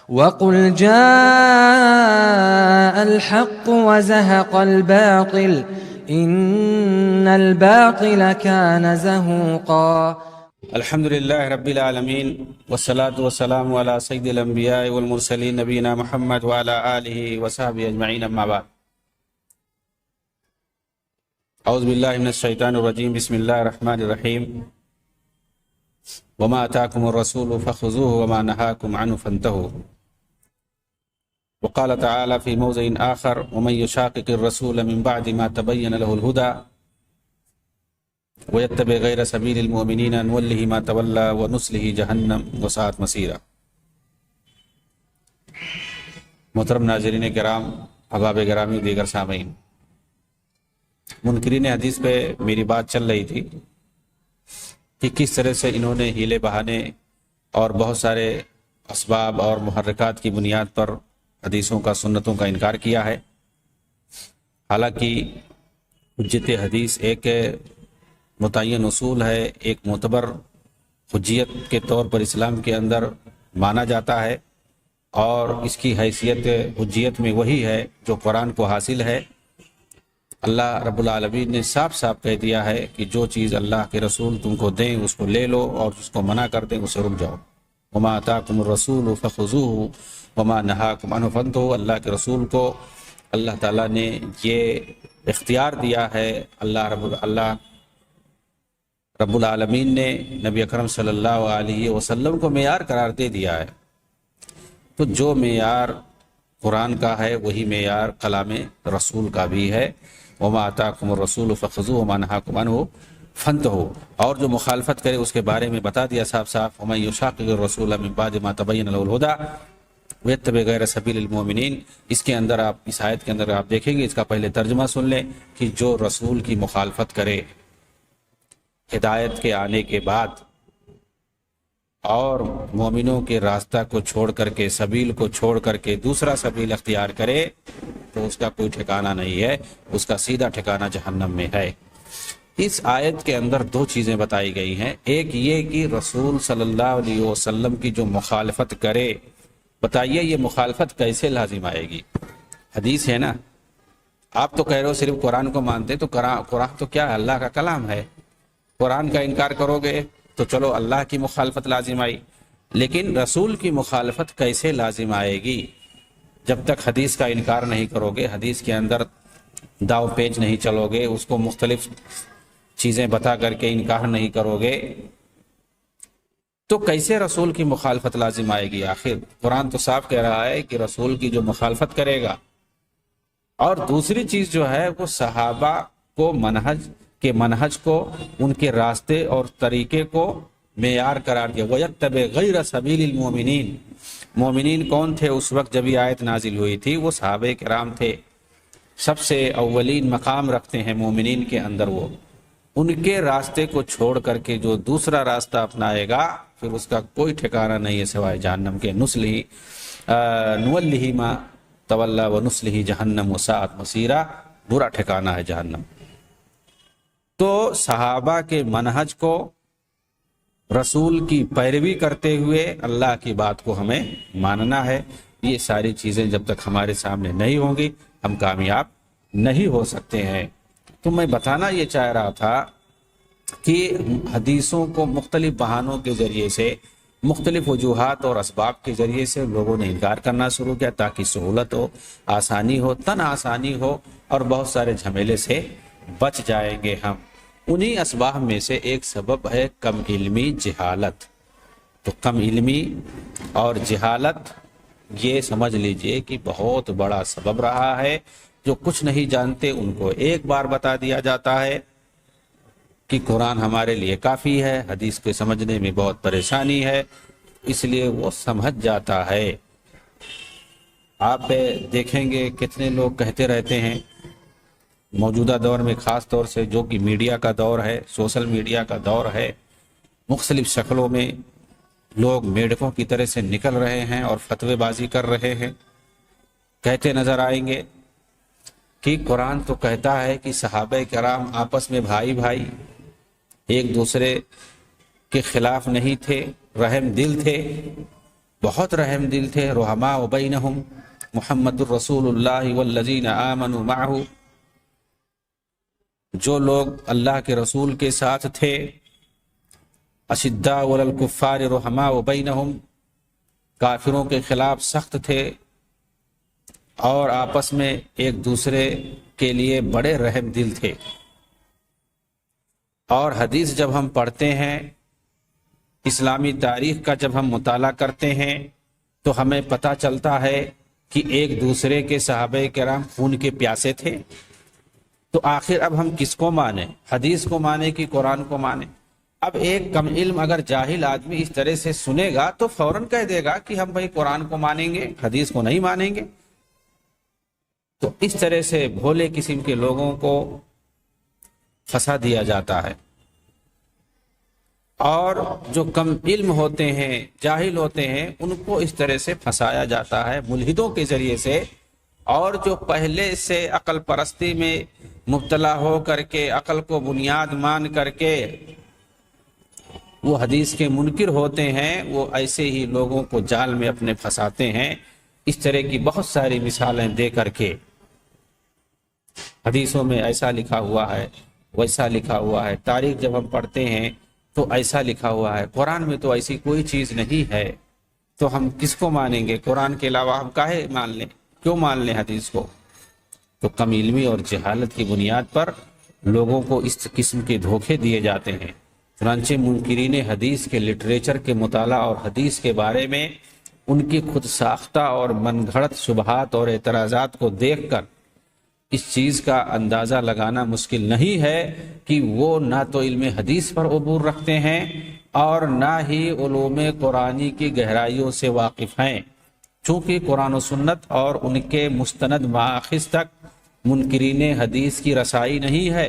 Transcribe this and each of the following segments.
وقل جاء الحق وزهق الباطل إن الباطل كان زهوقا۔ الحمد للہ رب العالمین والصلاة والسلام علی سید الانبیاء والمرسلین نبینا محمد وعلی آلہ وصحبہ اجمعین، اما بعد۔ اعوذ باللہ من الشیطان الرجیم، بسم اللہ الرحمن الرحیم۔ وما آتاکم الرسول فخذوه وما نہاکم عنہ فانتہوا۔ وقال تعالی فی موضع آخر ومن یشاقق الرسول من بعد ما تبین له الہدى وَيَتَّبِعْ غَيْرَ سَبِيلِ الْمُؤْمِنِينَ نُوَلِّهِ مَا تَوَلَّى وَنُصْلِهِ جَهَنَّمَ وَسَاءَتْ مَصِيرًا۔ محترم ناظرین کرام، احباب گرامی، دیگر سامعین، منکرین حدیث پہ میری بات چل رہی تھی کہ کس طرح سے انہوں نے ہیلے بہانے اور بہت سارے اسباب اور محرکات کی بنیاد پر حدیثوں کا، سنتوں کا انکار کیا ہے۔ حالانکہ حجت حدیث ایک متعین اصول ہے، ایک معتبر حجیت کے طور پر اسلام کے اندر مانا جاتا ہے، اور اس کی حیثیت حجیت میں وہی ہے جو قرآن کو حاصل ہے۔ اللہ رب العالمین نے صاف صاف کہہ دیا ہے کہ جو چیز اللہ کے رسول تم کو دیں اس کو لے لو، اور جس کو منع کر دیں اسے رک جاؤ۔ وما آتاکم الرسول فخذوہ وما نہاکم عنہ فانتہوا۔ اللہ کے رسول کو اللہ تعالیٰ نے یہ اختیار دیا ہے، اللہ رب العالمین نے نبی اکرم صلی اللہ علیہ وسلم کو معیار قرار دے دیا ہے۔ تو جو معیار قرآن کا ہے وہی معیار کلام رسول کا بھی ہے۔ وما آتاکم الرسول فخذوہ وما نہاکم عنہ فانتہوا۔ اور جو مخالفت کرے اس کے بارے میں بتا دیا صاف صاف، ومن یشاقق الرسول من بعد ما تبین له الہدی ویتبع غیر سبیل المؤمنین۔ اس کے اندر آپ، اس آیت کے اندر آپ دیکھیں گے، اس کا پہلے ترجمہ سن لیں کہ جو رسول کی مخالفت کرے ہدایت کے آنے کے بعد اور مومنوں کے راستہ کو چھوڑ کر کے، سبیل کو چھوڑ کر کے دوسرا سبیل اختیار کرے تو اس کا کوئی ٹھکانہ نہیں ہے، اس کا سیدھا ٹھکانہ جہنم میں ہے۔ اس آیت کے اندر دو چیزیں بتائی گئی ہیں، ایک یہ کہ رسول صلی اللہ علیہ وسلم کی جو مخالفت کرے، بتائیے یہ مخالفت کیسے لازم آئے گی؟ حدیث ہے نا، آپ تو کہہ رہے ہو صرف قرآن کو مانتے، تو قرآن تو کیا ہے؟ اللہ کا کلام ہے۔ قرآن کا انکار کرو گے تو چلو اللہ کی مخالفت لازم آئی، لیکن رسول کی مخالفت کیسے لازم آئے گی؟ جب تک حدیث کا انکار نہیں کرو گے، حدیث کے اندر داو پیچ نہیں چلو گے، اس کو مختلف چیزیں بتا کر کے انکار نہیں کرو گے، تو کیسے رسول کی مخالفت لازم آئے گی؟ آخر قرآن تو صاف کہہ رہا ہے کہ رسول کی جو مخالفت کرے گا، اور دوسری چیز جو ہے وہ صحابہ کو منہج کو، ان کے راستے اور طریقے کو معیار قرار دیا۔ وَيَتَّبِعْ غَيْرَ سَبِيلِ الْمُؤْمِنِينَ۔ مومنین کون تھے اس وقت جب یہ آیت نازل ہوئی تھی؟ وہ صحابہ کرام تھے، سب سے اولین مقام رکھتے ہیں مومنین کے اندر وہ۔ ان کے راستے کو چھوڑ کر کے جو دوسرا راستہ اپنائے گا پھر اس کا کوئی ٹھکانہ نہیں ہے سوائے جہنم کے۔ نُوَلِّهِ مَا تَوَلَّى وَنُصْلِهِ جَهَنَّمَ وَسَاءَتْ مَصِيرًا۔ برا ٹھکانہ ہے جہنم۔ تو صحابہ کے منہج کو، رسول کی پیروی کرتے ہوئے اللہ کی بات کو ہمیں ماننا ہے۔ یہ ساری چیزیں جب تک ہمارے سامنے نہیں ہوں گی ہم کامیاب نہیں ہو سکتے ہیں۔ تو میں بتانا یہ چاہ رہا تھا کہ حدیثوں کو مختلف بہانوں کے ذریعے سے، مختلف وجوہات اور اسباب کے ذریعے سے لوگوں نے انکار کرنا شروع کیا تاکہ سہولت ہو، آسانی ہو، تن آسانی ہو، اور بہت سارے جھمیلے سے بچ جائیں گے ہم۔ انہی اسباب میں سے ایک سبب ہے کم علمی، جہالت۔ تو کم علمی اور جہالت یہ سمجھ لیجئے کہ بہت بڑا سبب رہا ہے۔ جو کچھ نہیں جانتے ان کو ایک بار بتا دیا جاتا ہے کہ قرآن ہمارے لیے کافی ہے، حدیث کے سمجھنے میں بہت پریشانی ہے، اس لیے وہ سمجھ جاتا ہے۔ آپ دیکھیں گے کتنے لوگ کہتے رہتے ہیں، موجودہ دور میں خاص طور سے جو کہ میڈیا کا دور ہے، سوشل میڈیا کا دور ہے، مختلف شکلوں میں لوگ میڈکوں کی طرح سے نکل رہے ہیں اور فتوی بازی کر رہے ہیں۔ کہتے نظر آئیں گے کہ قرآن تو کہتا ہے کہ صحابہ کرام آپس میں بھائی بھائی ایک دوسرے کے خلاف نہیں تھے، رحم دل تھے، بہت رحم دل تھے. رحماء بینہم محمد الرسول اللہ والذین آمنوا معہ، جو لوگ اللہ کے رسول کے ساتھ تھے. اشداء علی الکفار رحماء بینہم، کافروں کے خلاف سخت تھے اور آپس میں ایک دوسرے کے لیے بڑے رحم دل تھے. اور حدیث جب ہم پڑھتے ہیں، اسلامی تاریخ کا جب ہم مطالعہ کرتے ہیں، تو ہمیں پتہ چلتا ہے کہ ایک دوسرے کے صحابہ کرام خون کے پیاسے تھے. تو آخر اب ہم کس کو مانیں؟ حدیث کو مانیں کہ قرآن کو مانیں؟ اب ایک کم علم اگر جاہل آدمی اس طرح سے سنے گا تو فوراً کہہ دے گا کہ ہم بھائی قرآن کو مانیں گے، حدیث کو نہیں مانیں گے. تو اس طرح سے بھولے قسم کے لوگوں کو پھنسا دیا جاتا ہے. اور جو کم علم ہوتے ہیں، جاہل ہوتے ہیں، ان کو اس طرح سے پھنسایا جاتا ہے ملحدوں کے ذریعے سے. اور جو پہلے سے عقل پرستی میں مبتلا ہو کر کے، عقل کو بنیاد مان کر کے وہ حدیث کے منکر ہوتے ہیں، وہ ایسے ہی لوگوں کو جال میں اپنے پھنساتے ہیں. اس طرح کی بہت ساری مثالیں دے کر کے حدیثوں میں ایسا لکھا ہوا ہے، ویسا لکھا ہوا ہے. تاریخ جب ہم پڑھتے ہیں تو ایسا لکھا ہوا ہے. قرآن میں تو ایسی کوئی چیز نہیں ہے، تو ہم کس کو مانیں گے؟ قرآن کے علاوہ ہم کاہے مان لیں؟ کیوں مان لیں حدیث کو؟ تو کم علمی اور جہالت کی بنیاد پر لوگوں کو اس قسم کے دھوکے دیے جاتے ہیں. چنانچہ منکرین حدیث کے لٹریچر کے مطالعہ اور حدیث کے بارے میں ان کی خود ساختہ اور من گھڑت شبہات اور اعتراضات کو دیکھ کر اس چیز کا اندازہ لگانا مشکل نہیں ہے کہ وہ نہ تو علم حدیث پر عبور رکھتے ہیں اور نہ ہی علوم قرآنی کی گہرائیوں سے واقف ہیں. چونکہ قرآن و سنت اور ان کے مستند مآخذ تک منکرین حدیث کی رسائی نہیں ہے،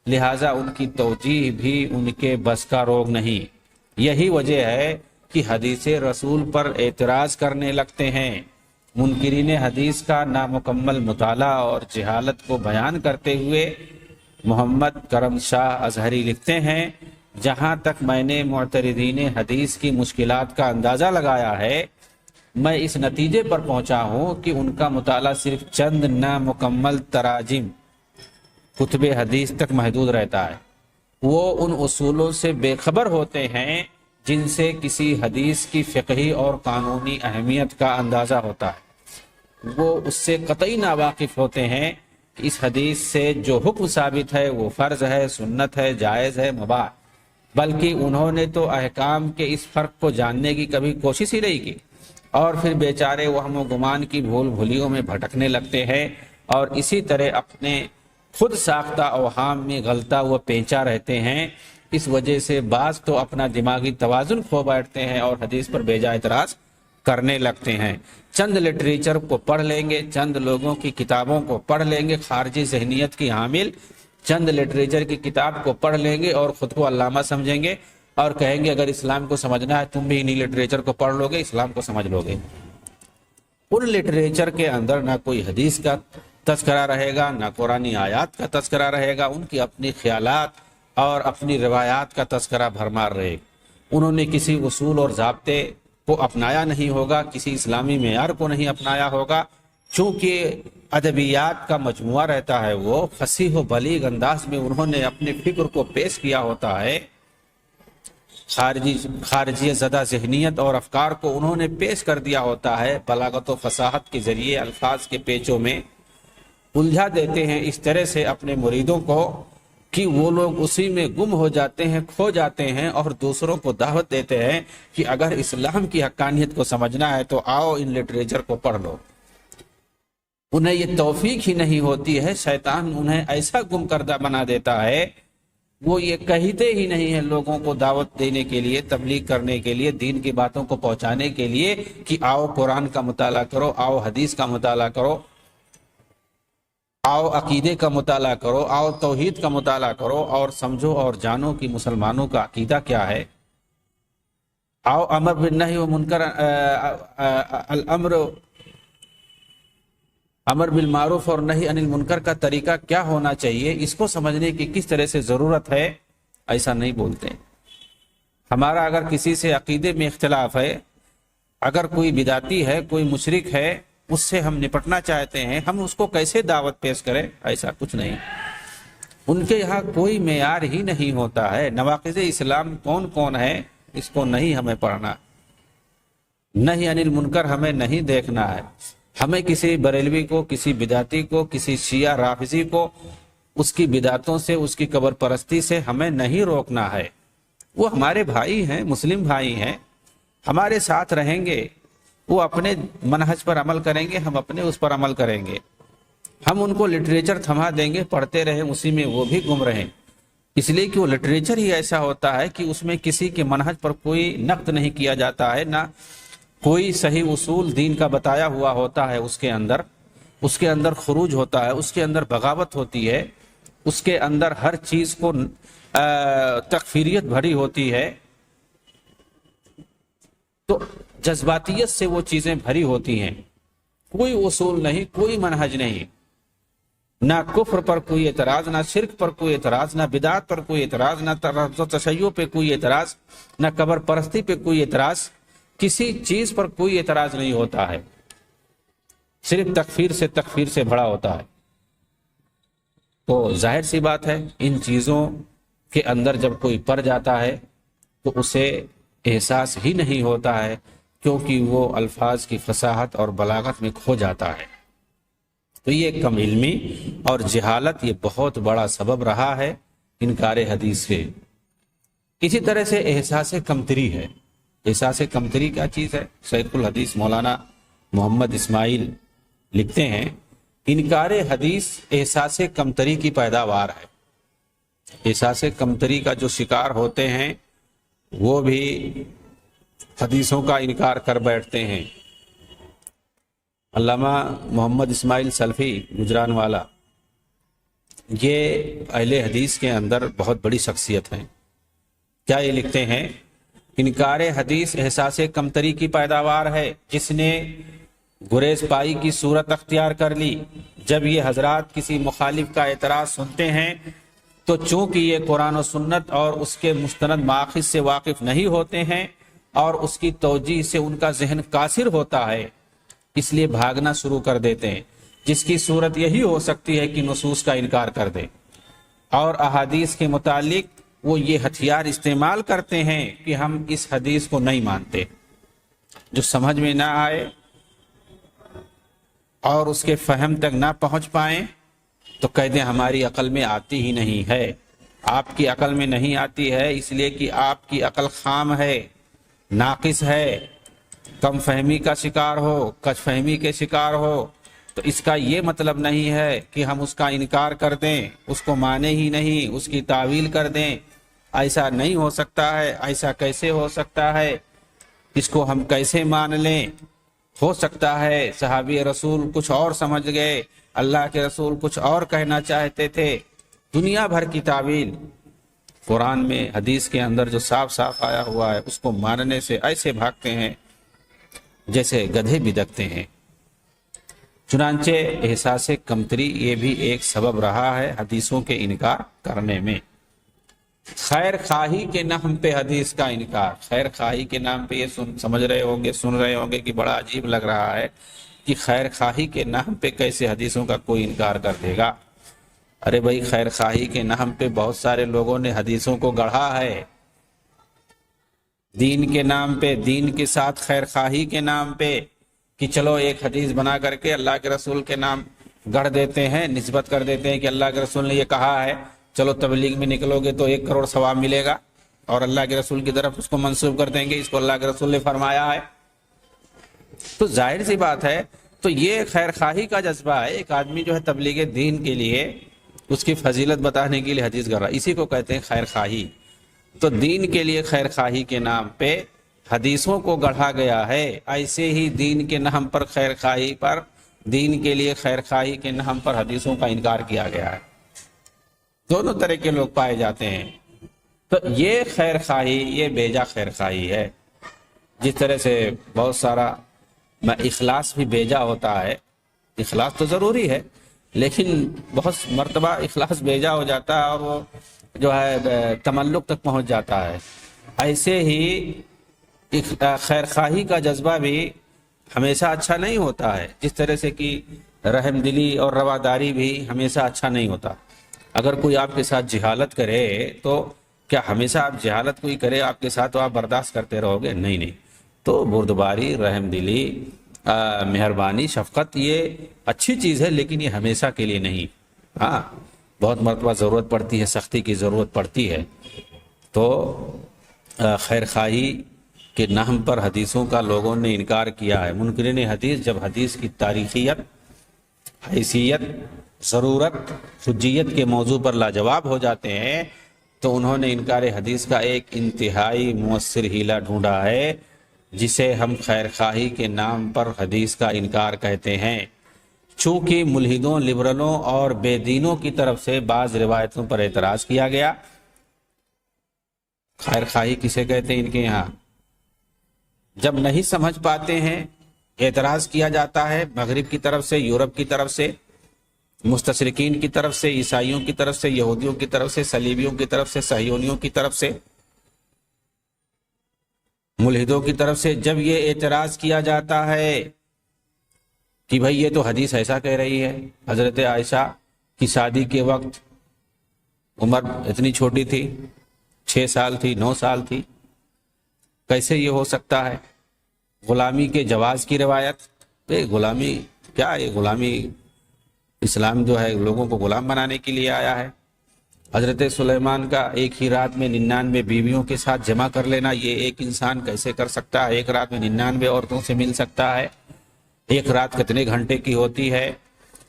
لہٰذا ان کی توجیہ بھی ان کے بس کا روگ نہیں. یہی وجہ ہے کہ حدیث رسول پر اعتراض کرنے لگتے ہیں. منکرین حدیث کا نامکمل مطالعہ اور جہالت کو بیان کرتے ہوئے محمد کرم شاہ اظہری لکھتے ہیں، جہاں تک میں نے معترضین حدیث کی مشکلات کا اندازہ لگایا ہے، میں اس نتیجے پر پہنچا ہوں کہ ان کا مطالعہ صرف چند نامکمل تراجم کتب حدیث تک محدود رہتا ہے. وہ ان اصولوں سے بے خبر ہوتے ہیں جن سے کسی حدیث کی فقہی اور قانونی اہمیت کا اندازہ ہوتا ہے. وہ اس سے قطعی ناواقف ہوتے ہیں کہ اس حدیث سے جو حکم ثابت ہے وہ فرض ہے، سنت ہے، جائز ہے، مباح، بلکہ انہوں نے تو احکام کے اس فرق کو جاننے کی کبھی کوشش ہی نہیں کی. اور پھر بیچارے وہم و گمان کی بھول بھولیوں میں بھٹکنے لگتے ہیں اور اسی طرح اپنے خود ساختہ اوہام میں غلطا ہوا پیچا رہتے ہیں. اس وجہ سے بعض تو اپنا دماغی توازن کھو بیٹھتے ہیں اور حدیث پر بے جا اعتراض کرنے لگتے ہیں. چند لٹریچر کو پڑھ لیں گے، چند لوگوں کی کتابوں کو پڑھ لیں گے، خارجی ذہنیت کی حامل چند لٹریچر کی کتاب کو پڑھ لیں گے اور خود کو علامہ سمجھیں گے اور کہیں گے اگر اسلام کو سمجھنا ہے تم بھی انہی لٹریچر کو پڑھ لو گے، اسلام کو سمجھ لو گے. ان لٹریچر کے اندر نہ کوئی حدیث کا تذکرہ رہے گا، نہ قرآنی آیات کا تذکرہ رہے گا، ان کی اپنی خیالات اور اپنی روایات کا تذکرہ بھرمار رہے گا. انہوں نے کسی اصول اور ضابطے کو اپنایا نہیں ہوگا، کسی اسلامی معیار کو نہیں اپنایا ہوگا. چونکہ ادبیات کا مجموعہ رہتا ہے، وہ فصیح و بلیغ انداز میں انہوں نے اپنے فکر کو پیش کیا ہوتا ہے. خارجی زدہ ذہنیت اور افکار کو انہوں نے پیش کر دیا ہوتا ہے. بلاغت و فصاحت کے ذریعے الفاظ کے پیچوں میں الجھا دیتے ہیں اس طرح سے اپنے مریدوں کو کہ وہ لوگ اسی میں گم ہو جاتے ہیں، کھو جاتے ہیں اور دوسروں کو دعوت دیتے ہیں کہ اگر اسلام کی حقانیت کو سمجھنا ہے تو آؤ ان لٹریچر کو پڑھ لو. انہیں یہ توفیق ہی نہیں ہوتی ہے، شیطان انہیں ایسا گم کردہ بنا دیتا ہے، وہ یہ کہتے ہی نہیں ہیں لوگوں کو دعوت دینے کے لیے، تبلیغ کرنے کے لیے، دین کی باتوں کو پہنچانے کے لیے کہ آؤ قرآن کا مطالعہ کرو، آؤ حدیث کا مطالعہ کرو، آؤ عقیدے کا مطالعہ کرو، آؤ توحید کا مطالعہ کرو اور سمجھو اور جانو کہ مسلمانوں کا عقیدہ کیا ہے. آؤ امر بالنہی و منکر امر بالمعروف اور نہی عن المنکر کا طریقہ کیا ہونا چاہیے، اس کو سمجھنے کی کس طرح سے ضرورت ہے، ایسا نہیں بولتے. ہمارا اگر کسی سے عقیدے میں اختلاف ہے، اگر کوئی بدعتی ہے، کوئی مشرک ہے، اس سے ہم نپٹنا چاہتے ہیں، ہم اس کو کیسے دعوت پیش کریں؟ ایسا کچھ نہیں، ان کے یہاں کوئی معیار ہی نہیں ہوتا ہے۔ نواقض اسلام کون کون ہے اس کو نہیں ہمیں پڑھنا، نہی عن المنکر ہمیں نہیں دیکھنا ہے۔ ہمیں کسی بریلوی کو، کسی بدعتی کو، کسی شیعہ رافضی کو اس کی بدعتوں سے، اس کی قبر پرستی سے ہمیں نہیں روکنا ہے۔ وہ ہمارے بھائی ہیں، مسلم بھائی ہیں، ہمارے ساتھ رہیں گے، وہ اپنے منہج پر عمل کریں گے، ہم اپنے اس پر عمل کریں گے۔ ہم ان کو لٹریچر تھما دیں گے، پڑھتے رہیں، اسی میں وہ بھی گم رہیں، اس لیے کہ وہ لٹریچر ہی ایسا ہوتا ہے کہ اس میں کسی کے منہج پر کوئی نقد نہیں کیا جاتا ہے، نہ کوئی صحیح اصول دین کا بتایا ہوا ہوتا ہے، اس کے اندر خروج ہوتا ہے، اس کے اندر بغاوت ہوتی ہے، اس کے اندر ہر چیز کو تکفیریت بھری ہوتی ہے، تو جذباتیت سے وہ چیزیں بھری ہوتی ہیں۔ کوئی اصول نہیں، کوئی منہج نہیں، نہ کفر پر کوئی اعتراض، نہ شرک پر کوئی اعتراض، نہ بدعت پر کوئی اعتراض، نہ ترفظ و تشیع پہ کوئی اعتراض، نہ قبر پرستی پہ کوئی اعتراض، کسی چیز پر کوئی اعتراض نہیں ہوتا ہے، صرف تکفیر سے بھرا ہوتا ہے۔ تو ظاہر سی بات ہے، ان چیزوں کے اندر جب کوئی پڑ جاتا ہے تو اسے احساس ہی نہیں ہوتا ہے، کیونکہ وہ الفاظ کی فصاحت اور بلاغت میں کھو جاتا ہے۔ تو یہ کم علمی اور جہالت یہ بہت بڑا سبب رہا ہے انکار حدیث کے۔ اسی طرح سے احساس کمتری ہے۔ احساس کمتری کیا چیز ہے؟ شیخ الحدیث مولانا محمد اسماعیل لکھتے ہیں، انکار حدیث احساس کمتری کی پیداوار ہے۔ احساس کمتری کا جو شکار ہوتے ہیں وہ بھی حدیثوں کا انکار کر بیٹھتے ہیں۔ علامہ محمد اسماعیل سلفی گجران والا یہ اہل حدیث کے اندر بہت بڑی شخصیت ہیں۔ کیا یہ لکھتے ہیں؟ انکار حدیث احساس کمتری کی پیداوار ہے، جس نے گریز پائی کی صورت اختیار کر لی۔ جب یہ حضرات کسی مخالف کا اعتراض سنتے ہیں تو چونکہ یہ قرآن و سنت اور اس کے مستند مآخذ سے واقف نہیں ہوتے ہیں اور اس کی توجیہ سے ان کا ذہن قاصر ہوتا ہے، اس لیے بھاگنا شروع کر دیتے ہیں، جس کی صورت یہی ہو سکتی ہے کہ نصوص کا انکار کر دیں، اور احادیث کے متعلق وہ یہ ہتھیار استعمال کرتے ہیں کہ ہم اس حدیث کو نہیں مانتے۔ جو سمجھ میں نہ آئے اور اس کے فہم تک نہ پہنچ پائیں تو کہہ دیں ہماری عقل میں آتی ہی نہیں ہے۔ آپ کی عقل میں نہیں آتی ہے اس لیے کہ آپ کی عقل خام ہے، ناقص ہے، کم فہمی کا شکار ہو، کج فہمی کے شکار ہو، تو اس کا یہ مطلب نہیں ہے کہ ہم اس کا انکار کر دیں، اس کو مانے ہی نہیں، اس کی تعویل کر دیں۔ ایسا نہیں ہو سکتا ہے، ایسا کیسے ہو سکتا ہے، اس کو ہم کیسے مان لیں؟ ہو سکتا ہے صحابی رسول کچھ اور سمجھ گئے، اللہ کے رسول کچھ اور کہنا چاہتے تھے، دنیا بھر کی تعویل۔ قرآن میں، حدیث کے اندر جو صاف صاف آیا ہوا ہے اس کو ماننے سے ایسے بھاگتے ہیں جیسے گدھے بدکتے ہیں۔ چنانچہ احساس کمتری یہ بھی ایک سبب رہا ہے حدیثوں کے انکار کرنے میں۔ خیر خواہی کے نام پہ حدیث کا انکار، خیر خواہی کے نام پہ یہ سمجھ رہے ہوں گے، سن رہے ہوں گے کہ بڑا عجیب لگ رہا ہے کہ خیر خواہی کے نام پہ کیسے حدیثوں کا کوئی انکار کر دے گا۔ ارے بھائی، خیر خواہی کے نام پہ بہت سارے لوگوں نے حدیثوں کو گڑھا ہے۔ دین کے نام پہ، دین کے ساتھ خیر خواہی کے نام پہ کہ چلو ایک حدیث بنا کر کے اللہ کے رسول کے نام گڑھ دیتے ہیں، نسبت کر دیتے ہیں کہ اللہ کے رسول نے یہ کہا ہے، چلو تبلیغ میں نکلو گے تو 1 کروڑ ثواب ملے گا، اور اللہ کے رسول کی طرف اس کو منسوب کر دیں گے، اس کو اللہ کے رسول نے فرمایا ہے۔ تو ظاہر سی بات ہے، تو یہ خیر خواہی کا جذبہ ہے۔ ایک آدمی جو ہے تبلیغ دین کے لیے، اس کی فضیلت بتانے کے لیے حدیث کر رہا ہے، اسی کو کہتے ہیں خیر خواہی۔ تو دین کے لیے خیر خواہی کے نام پہ حدیثوں کو گڑھا گیا ہے، ایسے ہی دین کے نام پر خیر خواہی پر، دین کے لیے خیر خواہی کے نام پر حدیثوں کا انکار کیا گیا ہے۔ دونوں طرح کے لوگ پائے جاتے ہیں۔ تو یہ خیر خواہی، یہ بیجا خیر خواہی ہے۔ جس طرح سے بہت سارا اخلاص بھی بیجا ہوتا ہے، اخلاص تو ضروری ہے لیکن بہت مرتبہ اخلاص بیجا ہو جاتا ہے اور وہ جو ہے تملق تک پہنچ جاتا ہے۔ ایسے ہی خیر خواہی کا جذبہ بھی ہمیشہ اچھا نہیں ہوتا ہے، جس طرح سے کہ رحم دلی اور رواداری بھی ہمیشہ اچھا نہیں ہوتا۔ اگر کوئی آپ کے ساتھ جہالت کرے تو کیا ہمیشہ آپ جہالت کوئی کرے آپ کے ساتھ تو آپ برداشت کرتے رہو گے؟ نہیں نہیں۔ تو بردباری، رحم دلی، مہربانی، شفقت یہ اچھی چیز ہے، لیکن یہ ہمیشہ کے لیے نہیں۔ ہاں بہت مرتبہ ضرورت پڑتی ہے، سختی کی ضرورت پڑتی ہے۔ تو خیر خواہی کے نحو پر حدیثوں کا لوگوں نے انکار کیا ہے۔ منکرین حدیث جب حدیث کی تاریخیت، حیثیت، ضرورت، حجیت کے موضوع پر لاجواب ہو جاتے ہیں تو انہوں نے انکار حدیث کا ایک انتہائی مؤثر ہیلہ ڈھونڈا ہے، جسے ہم خیر خواہی کے نام پر حدیث کا انکار کہتے ہیں۔ چونکہ ملحدوں، لبرلوں اور بے دینوں کی طرف سے بعض روایتوں پر اعتراض کیا گیا۔ خیر خواہی کسے کہتے ہیں ان کے یہاں؟ جب نہیں سمجھ پاتے ہیں، اعتراض کیا جاتا ہے مغرب کی طرف سے، یورپ کی طرف سے، مستشرقین کی طرف سے، عیسائیوں کی طرف سے، یہودیوں کی طرف سے، صلیبیوں کی طرف سے، صہیونیوں کی طرف سے، ملحدوں کی طرف سے جب یہ اعتراض کیا جاتا ہے کہ بھئی یہ تو حدیث ایسا کہہ رہی ہے، حضرت عائشہ کی شادی کے وقت عمر اتنی چھوٹی تھی، 6 سال تھی، 9 سال تھی، کیسے یہ ہو سکتا ہے؟ غلامی کے جواز کی روایت، غلامی کیا؟ یہ غلامی، اسلام جو ہے لوگوں کو غلام بنانے کے لیے آیا ہے۔ حضرت سلیمان کا ایک ہی رات میں 99 بیویوں کے ساتھ جمع کر لینا، یہ ایک انسان کیسے کر سکتا ہے؟ ایک رات میں 99 عورتوں سے مل سکتا ہے؟ ایک رات کتنے گھنٹے کی ہوتی ہے؟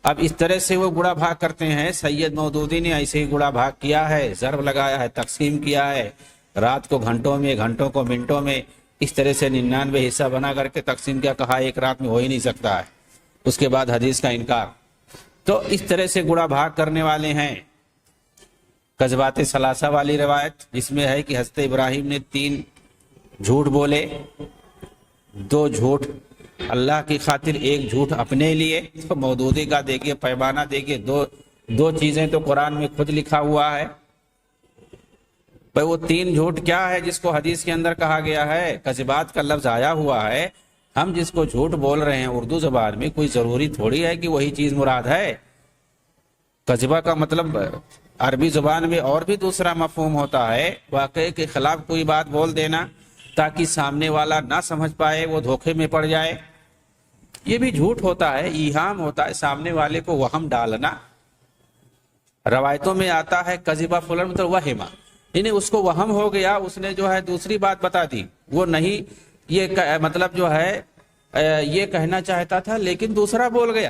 اب اس طرح سے وہ گڑا بھاگ کرتے ہیں۔ سید مودودی نے ایسے ہی گڑا بھاگ کیا ہے، ضرب لگایا ہے، تقسیم کیا ہے، رات کو گھنٹوں میں، گھنٹوں کو منٹوں میں، اس طرح سے 99 حصہ بنا کر کے تقسیم کیا، کہا ایک رات میں ہو ہی نہیں سکتا ہے۔ اس کے بعد حدیث کا انکار۔ تو اس طرح سے گڑا بھاگ کرنے والے ہیں۔ کذبات ثلاثہ والی روایت جس میں ہے کہ حضرت ابراہیم نے 3 جھوٹ بولے، 2 جھوٹ اللہ کی خاطر، 1 جھوٹ اپنے لیے۔ تو مودودی کا دیکھیے پیمانہ، دیکھیے دو چیزیں تو قرآن میں خود لکھا ہوا ہے۔ وہ 3 جھوٹ کیا ہے جس کو حدیث کے اندر کہا گیا ہے؟ کذبات کا لفظ آیا ہوا ہے، ہم جس کو جھوٹ بول رہے ہیں اردو زبان میں، کوئی ضروری تھوڑی ہے کہ وہی چیز مراد ہے۔ کذبہ کا مطلب عربی زبان میں اور بھی دوسرا مفہوم ہوتا ہے، واقعے کے خلاف کوئی بات بول دینا تاکہ سامنے والا نہ سمجھ پائے، وہ دھوکے میں پڑ جائے، یہ بھی جھوٹ ہوتا ہے، ایہام ہوتا ہے، سامنے والے کو وہم ڈالنا۔ روایتوں میں آتا ہے کذبہ فلان مطلب وہمہ، یعنی اس کو وہم ہو گیا، اس نے جو ہے دوسری بات بتا دی، وہ نہیں یہ مطلب جو ہے یہ کہنا چاہتا تھا لیکن دوسرا بول گیا۔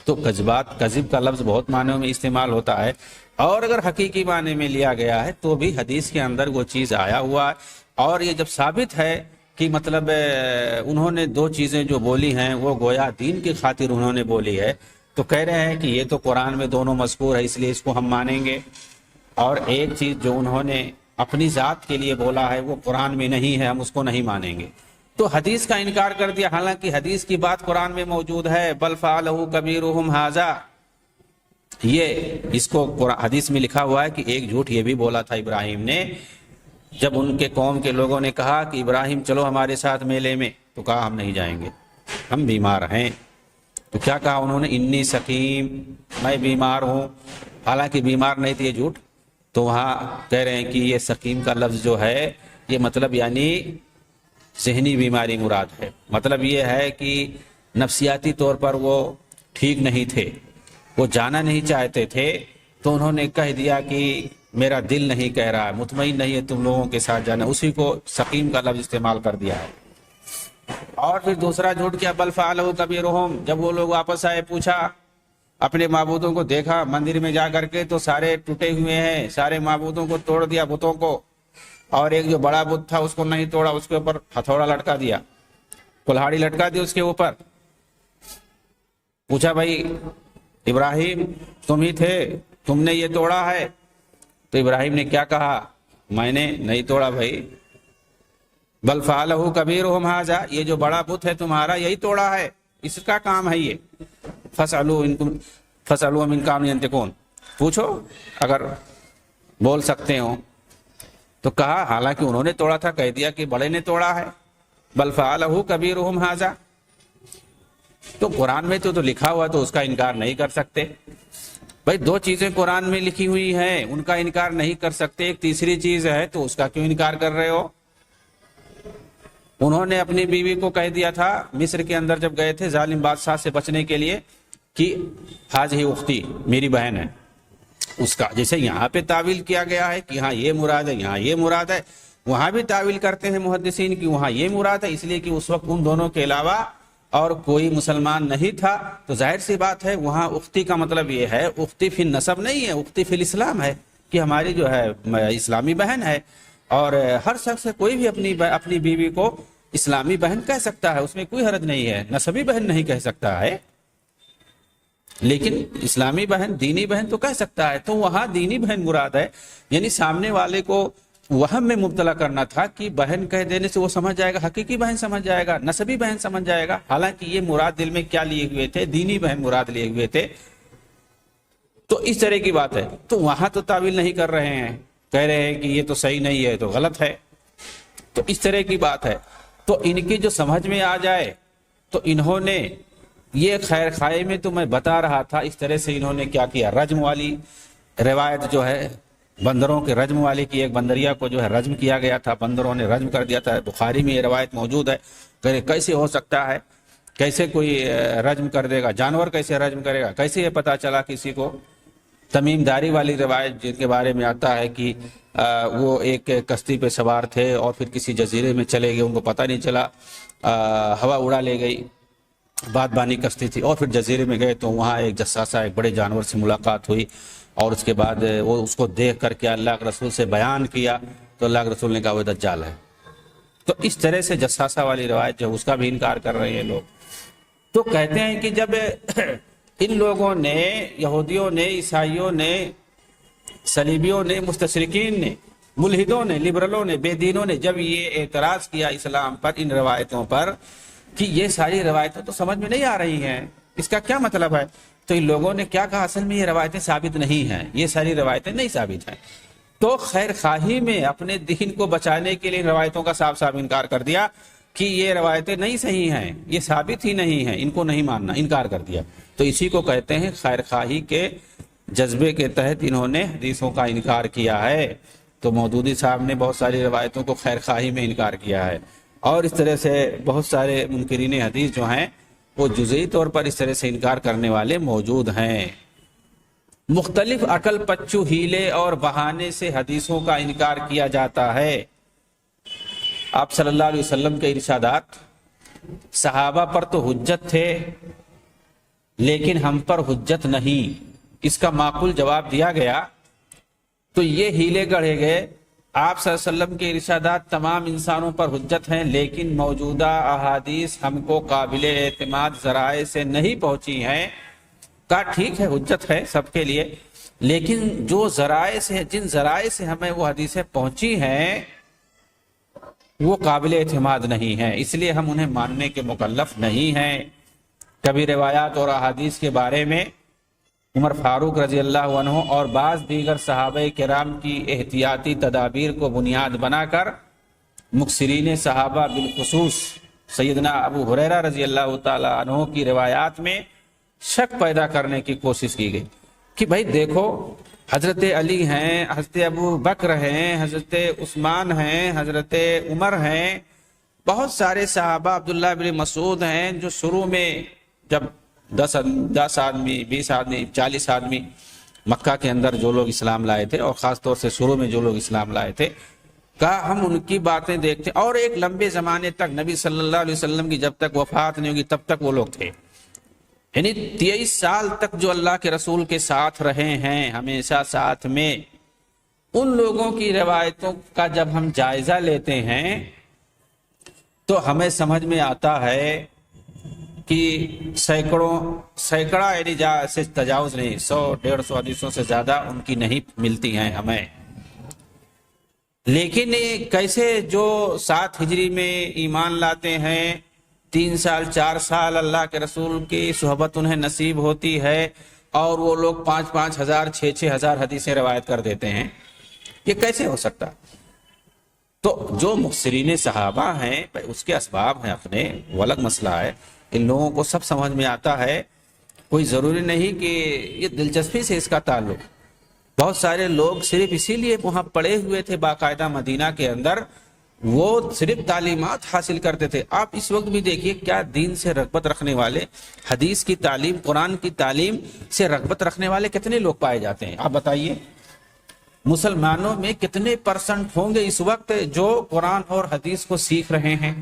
تو کذب کا لفظ بہت معنوں میں استعمال ہوتا ہے، اور اگر حقیقی معنی میں لیا گیا ہے تو بھی حدیث کے اندر وہ چیز آیا ہوا ہے۔ اور یہ جب ثابت ہے کہ مطلب انہوں نے 2 چیزیں جو بولی ہیں وہ گویا دین کی خاطر انہوں نے بولی ہے، تو کہہ رہے ہیں کہ یہ تو قرآن میں دونوں مذکور ہے اس لیے اس کو ہم مانیں گے، اور ایک چیز جو انہوں نے اپنی ذات کے لیے بولا ہے وہ قرآن میں نہیں ہے، ہم اس کو نہیں مانیں گے۔ تو حدیث کا انکار کر دیا، حالانکہ حدیث کی بات قرآن میں موجود ہے، بل فعلہ کبیرہم ھذا، یہ اس کو حدیث میں لکھا ہوا ہے کہ ایک جھوٹ یہ بھی بولا تھا ابراہیم نے، جب ان کے قوم کے لوگوں نے کہا کہ ابراہیم چلو ہمارے ساتھ میلے میں، تو کہا ہم نہیں جائیں گے، ہم بیمار ہیں۔ تو کیا کہا انہوں نے؟ انی سقیم، میں بیمار ہوں، حالانکہ بیمار نہیں تھے، یہ جھوٹ۔ تو وہاں کہہ رہے ہیں کہ یہ سقیم کا لفظ جو ہے یہ مطلب یعنی ذہنی بیماری مراد ہے، مطلب یہ ہے کہ نفسیاتی طور پر وہ ٹھیک نہیں تھے، وہ جانا نہیں چاہتے تھے، تو انہوں نے کہہ دیا کہ میرا دل نہیں کہہ رہا ہے، مطمئن نہیں ہے تم لوگوں کے ساتھ جانا، اسی کو سقیم کا لفظ استعمال کر دیا ہے۔ اور پھر دوسرا جھوٹ کیا؟ بل فعلہ کبیرہم، جب وہ لوگ واپس آئے پوچھا، اپنے معبودوں کو دیکھا مندر میں جا کر کے تو سارے ٹوٹے ہوئے ہیں، سارے معبودوں کو توڑ دیا، بتوں کو، اور ایک جو بڑا بت تھا اس کو نہیں توڑا، اس کے اوپر ہتھوڑا لٹکا دیا، کلہاڑی لٹکا دی اس کے اوپر۔ پوچھا بھائی ابراہیم تم ہی تھے، تم نے یہ توڑا ہے؟ تو ابراہیم نے کیا کہا؟ میں نے نہیں توڑا بھائی، بل فعلہ کبیرہم ھذا، یہ جو بڑا بت ہے تمہارا یہی توڑا ہے، اس کا کام ہے یہ۔ فَاسْأَلُوهُمْ إِنْ كَانُوا يَنْطِقُونَ، پوچھو اگر بول سکتے ہو۔ تو کہا حالانکہ انہوں نے توڑا تھا، کہہ دیا کہ بڑے نے توڑا ہے، بل فعلہ کبیرہم ھذا۔ تو قرآن میں تو لکھا ہوا تو اس کا انکار نہیں کر سکتے۔ بھائی دو چیزیں قرآن میں لکھی ہوئی ہیں، ان کا انکار نہیں کر سکتے، ایک تیسری چیز ہے تو اس کا کیوں انکار کر رہے ہو؟ انہوں نے اپنی بیوی کو کہہ دیا تھا مصر کے اندر جب گئے تھے ظالم بادشاہ سے بچنے کے لیے کہ ھذہ اختی، میری بہن ہے۔ اس کا جیسے یہاں پہ تعویل کیا گیا ہے کہ ہاں یہ مراد ہے، یہاں یہ مراد ہے، وہاں بھی تعویل کرتے ہیں محدثین کہ وہاں یہ مراد ہے، اس لیے کہ اس وقت ان دونوں کے علاوہ اور کوئی مسلمان نہیں تھا۔ تو ظاہر سی بات ہے وہاں اختی کا مطلب یہ ہے، اختی فی النسب نہیں ہے، اختی فی الاسلام ہے کہ ہماری جو ہے اسلامی بہن ہے۔ اور ہر شخص کوئی بھی اپنی بیوی کو اسلامی بہن کہہ سکتا ہے، اس میں کوئی حرج نہیں ہے، نسبی بہن نہیں کہہ سکتا ہے، لیکن اسلامی بہن، دینی بہن تو کہہ سکتا ہے۔ تو وہاں دینی بہن مراد ہے، یعنی سامنے والے کو وہم میں مبتلا کرنا تھا کہ بہن کہہ دینے سے وہ سمجھ جائے گا، حقیقی بہن سمجھ جائے گا، نسبی بہن سمجھ جائے گا، حالانکہ یہ مراد دل میں کیا لیے ہوئے تھے؟ دینی بہن مراد لیے ہوئے تھے۔ تو اس طرح کی بات ہے، تو وہاں تو تعویل نہیں کر رہے ہیں، کہہ رہے ہیں کہ یہ تو صحیح نہیں ہے، تو غلط ہے، تو اس طرح کی بات ہے۔ تو ان کی جو سمجھ میں آ جائے تو انہوں نے یہ خیر خواہی میں تو میں بتا رہا تھا، اس طرح سے انہوں نے کیا کیا، رجم والی روایت جو ہے بندروں کے رجم والے کی، ایک بندریا کو جو ہے رجم کیا گیا تھا، بندروں نے رجم کر دیا تھا، بخاری میں یہ روایت موجود ہے۔ کیسے ہو سکتا ہے، کیسے کوئی رجم کر دے گا، جانور کیسے رجم کرے گا، کیسے یہ پتا چلا کسی کو؟ تمیم داری والی روایت جن کے بارے میں آتا ہے کہ وہ ایک کشتی پہ سوار تھے اور پھر کسی جزیرے میں چلے گئے، ان کو پتہ نہیں چلا، ہوا اڑا لے گئی، بادبانی کشتی تھی، اور پھر جزیرے میں گئے تو وہاں ایک جساسہ ایک بڑے جانور سے ملاقات ہوئی، اور اس کے بعد وہ اس کو دیکھ کر کے اللہ کے رسول سے بیان کیا تو اللہ کے رسول نے کہا وہ دجال ہے۔ تو اس طرح سے جساسہ والی روایت جو اس کا بھی انکار کر رہے ہیں لوگ۔ تو کہتے ہیں کہ جب ان لوگوں نے، یہودیوں نے، عیسائیوں نے، صلیبیوں نے، مستشرقین نے، ملحدوں نے، لبرلوں نے، بے دینوں نے جب یہ اعتراض کیا اسلام پر، ان روایتوں پر کہ یہ ساری روایتیں تو سمجھ میں نہیں آ رہی ہیں، اس کا کیا مطلب ہے، تو ان لوگوں نے کیا کہا، اصل میں یہ روایتیں ثابت نہیں ہیں، یہ ساری روایتیں نہیں ثابت ہیں۔ تو خیر خواہی میں اپنے دین کو بچانے کے لیے ان روایتوں کا صاف صاف انکار کر دیا کہ یہ روایتیں نہیں صحیح ہیں، یہ ثابت ہی نہیں ہیں، ان کو نہیں ماننا، انکار کر دیا۔ تو اسی کو کہتے ہیں خیر خواہی کے جذبے کے تحت انہوں نے حدیثوں کا انکار کیا ہے۔ تو مودودی صاحب نے بہت ساری روایتوں کو خیر خواہی میں انکار کیا ہے، اور اس طرح سے بہت سارے منکرین حدیث جو ہیں وہ جزئی طور پر اس طرح سے انکار کرنے والے موجود ہیں۔ مختلف عقل پچو ہیلے اور بہانے سے حدیثوں کا انکار کیا جاتا ہے۔ آپ صلی اللہ علیہ وسلم کے ارشادات صحابہ پر تو حجت تھے لیکن ہم پر حجت نہیں، اس کا معقول جواب دیا گیا تو یہ ہیلے گڑھے گئے۔ آپ صلی اللہ علیہ وسلم کے ارشادات تمام انسانوں پر حجت ہیں لیکن موجودہ احادیث ہم کو قابل اعتماد ذرائع سے نہیں پہنچی ہیں۔ کہا ٹھیک ہے، حجت ہے سب کے لیے، لیکن جو ذرائع سے، جن ذرائع سے ہمیں وہ حدیثیں پہنچی ہیں وہ قابل اعتماد نہیں ہیں، اس لیے ہم انہیں ماننے کے مکلف نہیں ہیں۔ کبھی روایات اور احادیث کے بارے میں عمر فاروق رضی اللہ عنہ اور بعض دیگر صحابہ کرام کی احتیاطی تدابیر کو بنیاد بنا کر مکثرین صحابہ بالخصوص سیدنا ابو ہریرہ رضی اللہ تعالی عنہ کی روایات میں شک پیدا کرنے کی کوشش کی گئی کہ بھائی دیکھو، حضرت علی ہیں، حضرت ابو بکر ہیں، حضرت عثمان ہیں، حضرت عمر ہیں، بہت سارے صحابہ، عبداللہ بن مسعود ہیں، جو شروع میں جب 10 آدمی، 20 آدمی، 40 آدمی مکہ کے اندر جو لوگ اسلام لائے تھے، اور خاص طور سے شروع میں جو لوگ اسلام لائے تھے، کہا ہم ان کی باتیں دیکھتے، اور ایک لمبے زمانے تک نبی صلی اللہ علیہ وسلم کی جب تک وفات نہیں ہوگی تب تک وہ لوگ تھے، یعنی 23 سال تک جو اللہ کے رسول کے ساتھ رہے ہیں، ہمیشہ ساتھ میں، ان لوگوں کی روایتوں کا جب ہم جائزہ لیتے ہیں تو ہمیں سمجھ میں آتا ہے کہ سینکڑا یعنی سے تجاوز نہیں، 100-150 حدیثوں سے زیادہ ان کی نہیں ملتی ہیں ہمیں۔ لیکن کیسے جو 7 ہجری میں ایمان لاتے ہیں، 3 سال 4 سال اللہ کے رسول کی صحبت انہیں نصیب ہوتی ہے، اور وہ لوگ 5-5 ہزار 6-6 ہزار حدیثیں روایت کر دیتے ہیں، یہ کیسے ہو سکتا؟ تو جو مکثرین صحابہ ہیں اس کے اسباب ہیں اپنے، وہ الگ مسئلہ ہے، ان لوگوں کو سب سمجھ میں آتا ہے، کوئی ضروری نہیں کہ یہ دلچسپی سے اس کا تعلق۔ بہت سارے لوگ صرف اسی لیے وہاں پڑے ہوئے تھے باقاعدہ مدینہ کے اندر، وہ صرف تعلیمات حاصل کرتے تھے۔ آپ اس وقت بھی دیکھیے کیا دین سے رغبت رکھنے والے، حدیث کی تعلیم، قرآن کی تعلیم سے رغبت رکھنے والے کتنے لوگ پائے جاتے ہیں؟ آپ بتائیے مسلمانوں میں کتنے پرسنٹ ہوں گے اس وقت جو قرآن اور حدیث کو سیکھ رہے ہیں،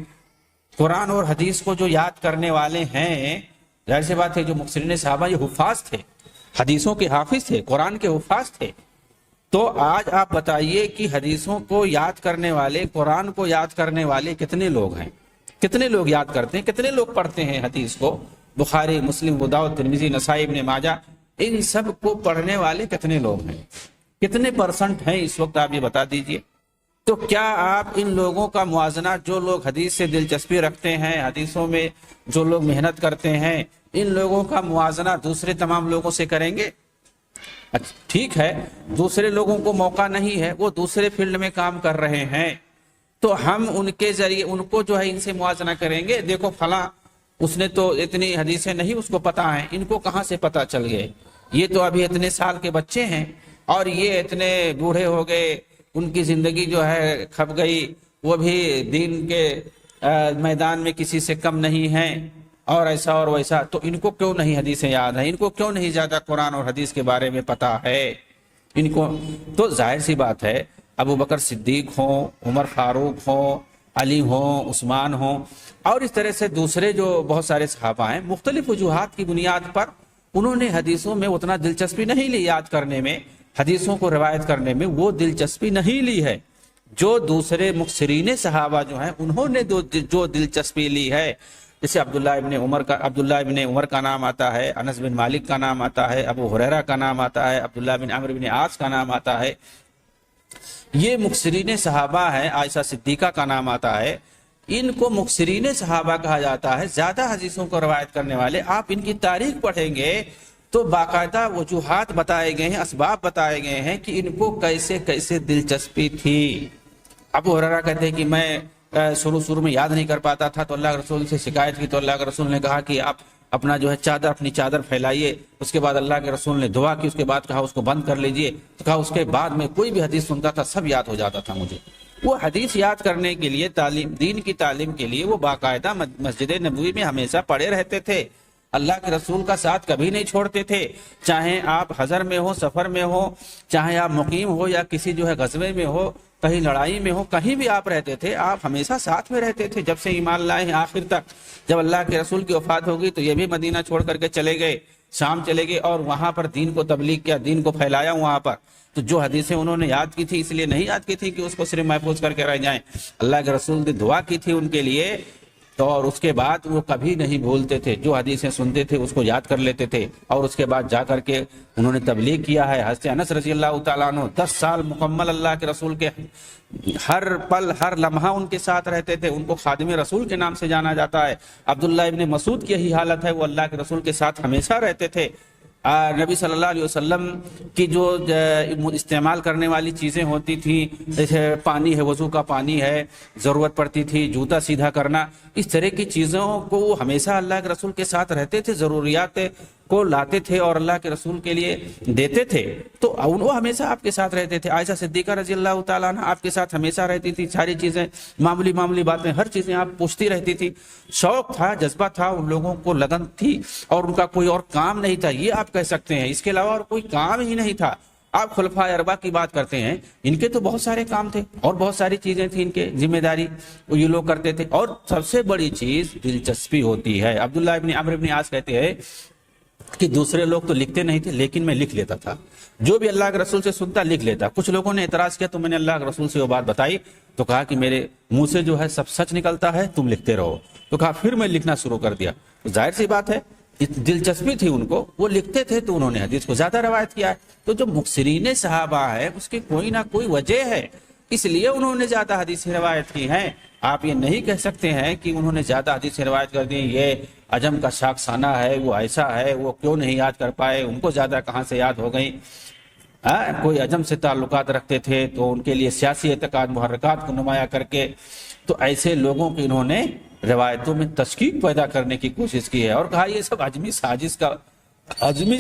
قرآن اور حدیث کو جو یاد کرنے والے ہیں؟ ظاہر سی بات ہے جو مکثرین صحابہ یہ حفاظ تھے، حدیثوں کے حافظ تھے، قرآن کے حفاظ تھے۔ تو آج آپ بتائیے کہ حدیثوں کو یاد کرنے والے، قرآن کو یاد کرنے والے کتنے لوگ ہیں؟ کتنے لوگ یاد کرتے ہیں؟ کتنے لوگ پڑھتے ہیں حدیث کو؟ بخاری، مسلم، ابو داؤد، ترمذی، نسائی، ابن ماجہ، ان سب کو پڑھنے والے کتنے لوگ ہیں؟ کتنے پرسنٹ ہیں اس وقت؟ آپ یہ بتا دیجئے۔ تو کیا آپ ان لوگوں کا موازنہ، جو لوگ حدیث سے دلچسپی رکھتے ہیں، حدیثوں میں جو لوگ محنت کرتے ہیں، ان لوگوں کا موازنہ دوسرے تمام لوگوں سے کریں گے؟ ٹھیک ہے، دوسرے لوگوں کو موقع نہیں ہے، وہ دوسرے فیلڈ میں کام کر رہے ہیں، تو ہم ان کے ذریعے ان کو جو ہے ان سے موازنہ کریں گے؟ دیکھو فلاں اس نے تو اتنی حدیثیں نہیں اس کو پتا ہیں، ان کو کہاں سے پتا چل گئے؟ یہ تو ابھی اتنے سال کے بچے ہیں اور یہ اتنے بوڑھے ہو گئے، ان کی زندگی جو ہے کھپ گئی، وہ بھی دین کے میدان میں کسی سے کم نہیں ہیں، اور ایسا اور ویسا، تو ان کو کیوں نہیں حدیثیں یاد ہیں؟ ان کو کیوں نہیں زیادہ قرآن اور حدیث کے بارے میں پتا ہے ان کو؟ تو ظاہر سی بات ہے ابو بکر صدیق ہوں، عمر فاروق ہوں، علی ہوں، عثمان ہوں، اور اس طرح سے دوسرے جو بہت سارے صحابہ ہیں، مختلف وجوہات کی بنیاد پر انہوں نے حدیثوں میں اتنا دلچسپی نہیں لی، یاد کرنے میں، حدیثوں کو روایت کرنے میں وہ دلچسپی نہیں لی ہے جو دوسرے مکثرین صحابہ جو ہیں انہوں نے جو دلچسپی لی ہے۔ جیسے عبداللہ ابن عمر کا نام آتا ہے، انس بن مالک کا نام آتا ہے، ابو ہریرہ کا نام آتا ہے، عبداللہ بن عمرو بن عاص کا نام آتا ہے، یہ مکثرین صحابہ ہیں، عائشہ صدیقہ کا نام آتا ہے، ان کو مکثرین صحابہ کہا جاتا ہے، زیادہ حدیثوں کو روایت کرنے والے۔ آپ ان کی تاریخ پڑھیں گے تو باقاعدہ وجوہات بتائے گئے ہیں، اسباب بتائے گئے ہیں کہ ان کو کیسے کیسے دلچسپی تھی۔ ابو ہریرہ کہتے ہیں کہ میں شروع میں یاد نہیں کر پاتا تھا، تو اللہ کے رسول سے شکایت کی، تو اللہ کے رسول نے کہا کہ آپ اپنا جو ہے اپنی چادر پھیلائیے۔ اس کے بعد اللہ کے رسول نے دعا کی، اس کے بعد کہا اس کو بند کر لیجئے، تو کہا اس کے بعد میں کوئی بھی حدیث سنتا تھا سب یاد ہو جاتا تھا مجھے۔ وہ حدیث یاد کرنے کے لیے، دین کی تعلیم کے لیے وہ باقاعدہ مسجد نبوی میں ہمیشہ پڑے رہتے تھے، اللہ کے رسول کا ساتھ کبھی نہیں چھوڑتے تھے، چاہے آپ حضر میں ہو، سفر میں ہو، چاہے آپ مقیم ہو یا کسی جو ہے غزوے میں ہو، کہیں لڑائی میں ہو، کہیں بھی آپ رہتے تھے، آپ ہمیشہ ساتھ میں رہتے تھے جب سے ایمان لائے ہیں آخر تک۔ جب اللہ کے رسول کی وفات ہوگی تو یہ بھی مدینہ چھوڑ کر کے چلے گئے، شام چلے گئے، اور وہاں پر دین کو تبلیغ کیا، دین کو پھیلایا وہاں پر۔ تو جو حدیثیں انہوں نے یاد کی تھی، اس لیے نہیں یاد کی تھی کہ اس کو صرف محفوظ کر کے رہ جائیں، اللہ کے رسول نے دعا کی تھی ان کے لیے، تو اور اس کے بعد وہ کبھی نہیں بھولتے تھے، جو حدیثیں سنتے تھے اس کو یاد کر لیتے تھے، اور اس کے بعد جا کر کے انہوں نے تبلیغ کیا ہے۔ حضرت انس رضی اللہ تعالیٰ عنہ 10 سال مکمل اللہ کے رسول کے ہر پل ہر لمحہ ان کے ساتھ رہتے تھے، ان کو خادم رسول کے نام سے جانا جاتا ہے۔ عبداللہ ابن مسعود کی یہی حالت ہے، وہ اللہ کے رسول کے ساتھ ہمیشہ رہتے تھے۔ نبی صلی اللہ علیہ وسلم کی جو استعمال کرنے والی چیزیں ہوتی تھیں، جیسے پانی ہے، وضو کا پانی ہے، ضرورت پڑتی تھی جوتا سیدھا کرنا، اس طرح کی چیزوں کو وہ ہمیشہ اللہ کے رسول کے ساتھ رہتے تھے، ضروریات کو لاتے تھے اور اللہ کے رسول کے لیے دیتے تھے، تو وہ ہمیشہ آپ کے ساتھ رہتے تھے۔ عائشہ صدیقہ رضی اللہ تعالیٰ عنہ آپ کے ساتھ ہمیشہ رہتی تھی، ساری چیزیں، معمولی باتیں، ہر چیزیں آپ پوچھتی رہتی تھی۔ شوق تھا، جذبہ تھا، ان لوگوں کو لگن تھی، اور ان کا کوئی اور کام نہیں تھا، یہ آپ کہہ سکتے ہیں، اس کے علاوہ اور کوئی کام ہی نہیں تھا۔ آپ خلفائے اربعہ کی بات کرتے ہیں، ان کے تو بہت سارے کام تھے اور بہت ساری چیزیں تھیں، ان کے ذمہ داری وہ یہ لوگ کرتے تھے، اور سب سے بڑی چیز دلچسپی ہوتی ہے۔ عبداللہ ابن عمرو بن عاص کہتے ہیں کہ دوسرے لوگ تو لکھتے نہیں تھے، لیکن میں لکھ لیتا تھا، جو بھی اللہ کے رسول سے سنتا لکھ لیتا۔ کچھ لوگوں نے اعتراض کیا تو میں نے اللہ کے رسول سے وہ بات بتائی، تو کہا کہ میرے منہ سے جو ہے سب سچ نکلتا ہے، تم لکھتے رہو۔ تو کہا پھر میں لکھنا شروع کر دیا۔ ظاہر سی بات ہے دلچسپی تھی ان کو، وہ لکھتے تھے، تو انہوں نے حدیث کو زیادہ روایت کیا ہے۔ تو جو مکثرین صحابہ ہے اس کی کوئی نہ کوئی وجہ ہے، اس لیے انہوں نے زیادہ حدیث روایت کی ہیں۔ آپ یہ نہیں کہہ سکتے ہیں کہ انہوں نے زیادہ حدیث روایت کر دی، یہ عجم کا شاخسانہ ہے، وہ ایسا ہے، وہ کیوں نہیں یاد کر پائے، ان کو زیادہ کہاں سے یاد ہو گئی۔ کوئی عجم سے تعلقات رکھتے تھے تو ان کے لیے سیاسی اعتقاد محرکات کو نمایاں کر کے، تو ایسے لوگوں کی انہوں نے روایتوں میں تشکیک پیدا کرنے کی کوشش کی ہے اور کہا یہ سب عجمی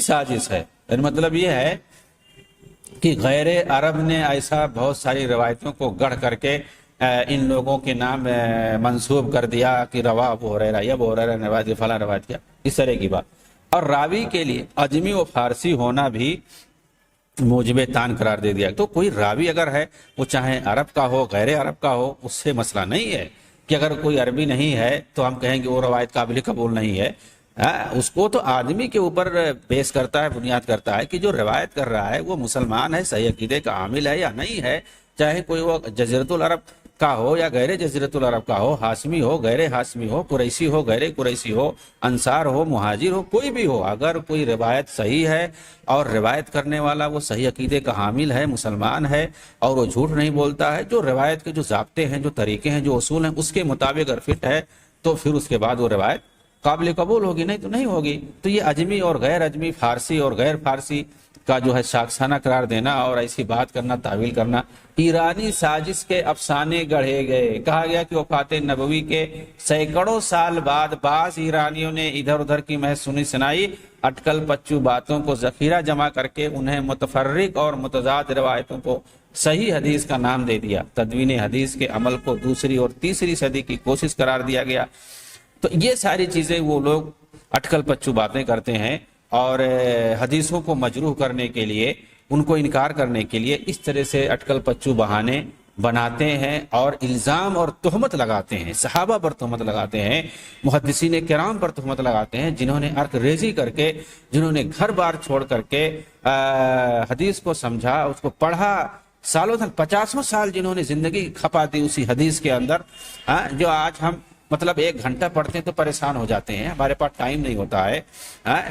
سازش ہے۔ مطلب یہ ہے کہ غیر عرب نے ایسا بہت ساری روایتوں کو گڑھ کر کے ان لوگوں کے نام منسوب کر دیا کہ روا ابو ہریرہ یا ابو ہریرہ نے روایت فلاں روایت کیا، اس طرح کی بات۔ اور راوی کے لیے عجمی و فارسی ہونا بھی موجب تان قرار دے دیا۔ تو کوئی راوی اگر ہے وہ چاہے عرب کا ہو غیر عرب کا ہو، اس سے مسئلہ نہیں ہے کہ اگر کوئی عربی نہیں ہے تو ہم کہیں گے وہ روایت قابل قبول نہیں ہے۔ اس کو تو آدمی کے اوپر بیس کرتا ہے، بنیاد کرتا ہے کہ جو روایت کر رہا ہے وہ مسلمان ہے، صحیح عقیدے کا عامل ہے یا نہیں ہے، چاہے کوئی وہ جزیرۃ العرب کا ہو یا غیر جزیرۃ العرب کا ہو، ہاشمی ہو غیر ہاشمی ہو، قریشی ہو غیر قریشی ہو، انصار ہو مہاجر ہو، کوئی بھی ہو، اگر کوئی روایت صحیح ہے اور روایت کرنے والا وہ صحیح عقیدے کا حامل ہے، مسلمان ہے اور وہ جھوٹ نہیں بولتا ہے، جو روایت کے جو ضابطے ہیں، جو طریقے ہیں، جو اصول ہیں، اس کے مطابق اگر فٹ ہے تو پھر اس کے بعد وہ روایت قابل قبول ہوگی، نہیں تو نہیں ہوگی۔ تو یہ عجمی اور غیر عجمی، فارسی اور غیر فارسی کا جو ہے شاخسانہ قرار دینا اور ایسی بات کرنا، تعویل کرنا، ایرانی سازش کے افسانے گڑھے گئے۔ کہا گیا کہ وفات نبوی کے سینکڑوں سال بعد بعض ایرانیوں نے ادھر ادھر کی محض سنی سنائی اٹکل پچو باتوں کو ذخیرہ جمع کر کے انہیں متفرق اور متضاد روایتوں کو صحیح حدیث کا نام دے دیا۔ تدوین حدیث کے عمل کو دوسری اور تیسری صدی کی کوشش قرار دیا گیا۔ تو یہ ساری چیزیں وہ لوگ اٹکل پچو باتیں کرتے ہیں اور حدیثوں کو مجروح کرنے کے لیے، ان کو انکار کرنے کے لیے اس طرح سے اٹکل پچو بہانے بناتے ہیں اور الزام اور تہمت لگاتے ہیں، صحابہ پر تہمت لگاتے ہیں، محدثین کرام پر تہمت لگاتے ہیں، جنہوں نے عرق ریزی کر کے، جنہوں نے گھر بار چھوڑ کر کے حدیث کو سمجھا، اس کو پڑھا، سالوں تک 50 سال جنہوں نے زندگی کھپا دی اسی حدیث کے اندر، جو آج ہم مطلب 1 گھنٹہ پڑھتے ہیں تو پریشان ہو جاتے ہیں، ہمارے پاس ٹائم نہیں ہوتا ہے،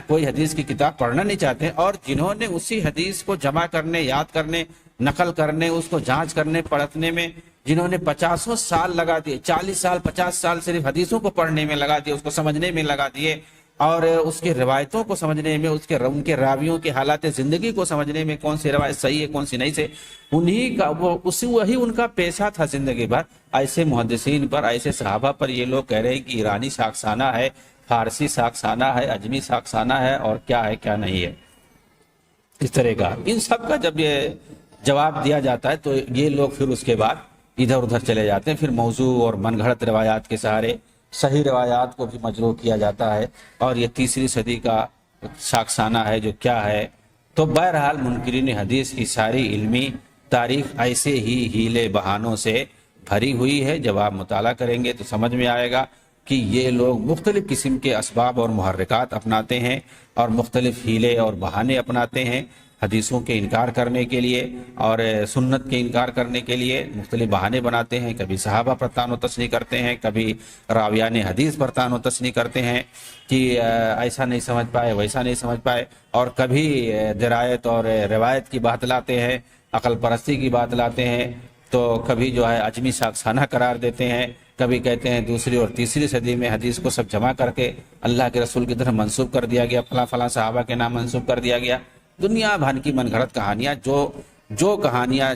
کوئی حدیث کی کتاب پڑھنا نہیں چاہتے، اور جنہوں نے اسی حدیث کو جمع کرنے، یاد کرنے، نقل کرنے، اس کو جانچ کرنے، پڑھنے میں جنہوں نے 50 سال لگا دیے، 40 سال 50 سال صرف حدیثوں کو پڑھنے میں لگا دیے، اس کو سمجھنے میں لگا دیے اور اس کے روایتوں کو سمجھنے میں، ان کے راویوں کے حالات زندگی کو سمجھنے میں، کون سی روایت صحیح ہے کون سی نہیں سے، انہی کا وہی ان کا پیشہ تھا زندگی بھر۔ ایسے محدثین پر، ایسے صحابہ پر یہ لوگ کہہ رہے ہیں کہ ایرانی شاخسانہ ہے، فارسی شاخسانہ ہے، عجمی شاخسانہ ہے، اور کیا ہے کیا نہیں ہے، اس طرح کا۔ ان سب کا جب یہ جواب دیا جاتا ہے تو یہ لوگ پھر اس کے بعد ادھر ادھر چلے جاتے ہیں، پھر موضوع اور من گھڑت روایات کے سہارے صحیح روایات کو بھی مجروح کیا جاتا ہے، اور یہ تیسری صدی کا شاخسانہ ہے جو کیا ہے۔ تو بہرحال منکرین حدیث کی ساری علمی تاریخ ایسے ہی ہیلے بہانوں سے بھری ہوئی ہے۔ جب آپ مطالعہ کریں گے تو سمجھ میں آئے گا کہ یہ لوگ مختلف قسم کے اسباب اور محرکات اپناتے ہیں اور مختلف ہیلے اور بہانے اپناتے ہیں حدیثوں کے انکار کرنے کے لیے اور سنت کے انکار کرنے کے لیے مختلف بہانے بناتے ہیں۔ کبھی صحابہ پر طعن و تشنیع کرتے ہیں، کبھی راویان حدیث پر طعن و تشنیع کرتے ہیں کہ ایسا نہیں سمجھ پائے، ویسا نہیں سمجھ پائے، اور کبھی درایت اور روایت کی بات لاتے ہیں، عقل پرستی کی بات لاتے ہیں، تو کبھی جو ہے عجمی شاخسانہ قرار دیتے ہیں، کبھی کہتے ہیں دوسری اور تیسری صدی میں حدیث کو سب جمع کر کے اللہ کے رسول کی طرف منسوب کر دیا گیا، فلاں فلاں صحابہ کے نام منسوب کر دیا گیا۔ دنیا بھر کی من گھڑت کہانیاں، جو کہانیاں،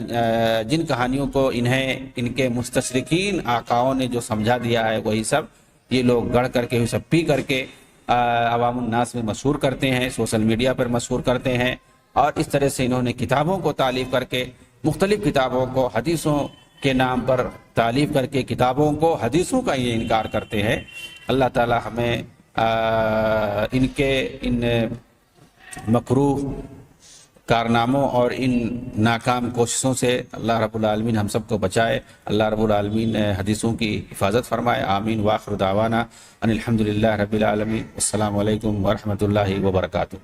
جن کہانیوں کو ان کے مستشرقین آقاؤں نے جو سمجھا دیا ہے، وہی سب یہ لوگ گڑھ کر کے، سب پی کر کے عوام الناس میں مشہور کرتے ہیں، سوشل میڈیا پر مشہور کرتے ہیں، اور اس طرح سے انہوں نے کتابوں کو تالیف کر کے، مختلف کتابوں کو حدیثوں کے نام پر تالیف کر کے کتابوں کو حدیثوں کا یہ انکار کرتے ہیں۔ اللہ تعالی ہمیں ان مکروہ کارناموں اور ان ناکام کوششوں سے اللہ رب العالمین ہم سب کو بچائے۔ اللہ رب العالمین حدیثوں کی حفاظت فرمائے، آمین۔ وآخر دعوانا ان الحمدللہ رب العالمین۔ السلام علیکم ورحمۃ اللہ وبرکاتہ۔